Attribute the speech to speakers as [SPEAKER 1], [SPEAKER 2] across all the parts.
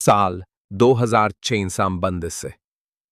[SPEAKER 1] साल 2006 बंद से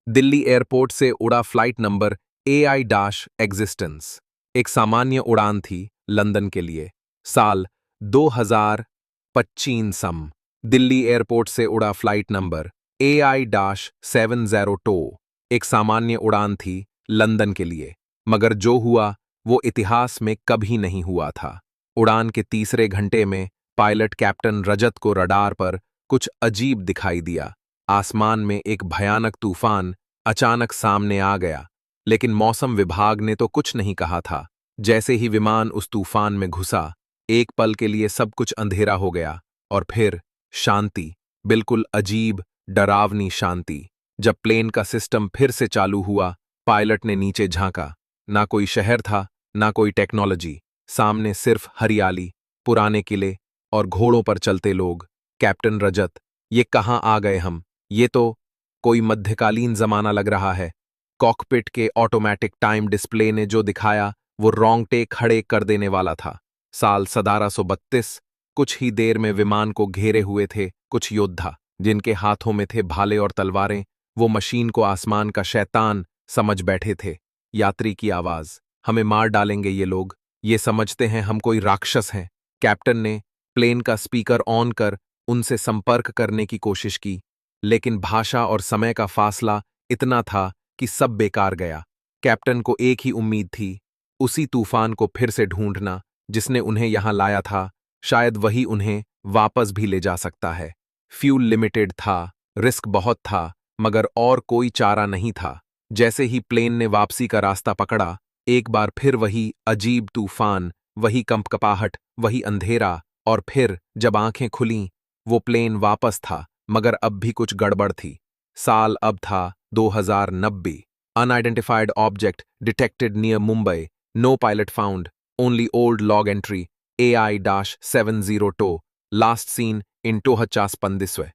[SPEAKER 1] दिल्ली एयरपोर्ट से उड़ा flight number AI dash existence एक सामान्य उड़ान थी लंदन के लिए। साल 2025 दिल्ली एयरपोर्ट से उड़ा फ्लाइट नंबर AI डैश 702 एक सामान्य उड़ान थी लंदन के लिए, मगर जो हुआ वो इतिहास में कभी नहीं हुआ था। उड़ान के तीसरे घंटे में पायलट कैप्टन रजत को रडार पर कुछ अजीब दिखाई दिया। आसमान में एक भयानक तूफान अचानक सामने आ गया, लेकिन मौसम विभाग ने तो कुछ नहीं कहा था। जैसे ही विमान उस तूफान में घुसा, एक पल के लिए सब कुछ अंधेरा हो गया और फिर शांति, बिल्कुल अजीब, डरावनी शांति। जब प्लेन का सिस्टम फिर से चालू हुआ, पायलट ने नीचे झांका। ना कोई शहर था, ना कोई टेक्नोलॉजी, सामने सिर्फ हरियाली, पुराने किले और घोड़ों पर चलते लोग। कैप्टन रजत, ये कहाँ आ गए हम? ये तो कोई मध्यकालीन जमाना लग रहा है। कॉकपिट के ऑटोमेटिक टाइम डिस्प्ले ने जो दिखाया वो रोंगटे खड़े कर देने वाला था। साल 1732। कुछ ही देर में विमान को घेरे हुए थे कुछ योद्धा, जिनके हाथों में थे भाले और तलवारें। वो मशीन को आसमान का शैतान समझ बैठे थे। यात्री की आवाज, हमें मार डालेंगे ये लोग, ये समझते हैं हम कोई राक्षस हैं। कैप्टन ने प्लेन का स्पीकर ऑन कर उनसे संपर्क करने की कोशिश की, लेकिन भाषा और समय का फासला इतना था कि सब बेकार गया। कैप्टन को एक ही उम्मीद थी, उसी तूफान को फिर से ढूंढना जिसने उन्हें यहां लाया था। शायद वही उन्हें वापस भी ले जा सकता है। फ्यूल लिमिटेड था, रिस्क बहुत था, मगर और कोई चारा नहीं था। जैसे ही प्लेन ने वापसी का रास्ता पकड़ा, एक बार फिर वही अजीब तूफान, वही कंपकपाहट, वही अंधेरा, और फिर जब आंखें खुलीं, वो प्लेन वापस था, मगर अब भी कुछ गड़बड़ थी। साल अब था 2090। Unidentified object detected near Mumbai, no pilot found, only old log entry AI-702, last seen in 2015।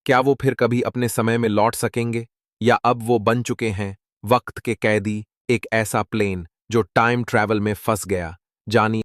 [SPEAKER 1] क्या वो फिर कभी अपने समय में लौट सकेंगे, या अब वो बन चुके हैं वक्त के कैदी, एक ऐसा प्लेन जो टाइम ट्रैवल में फंस गया? जानिए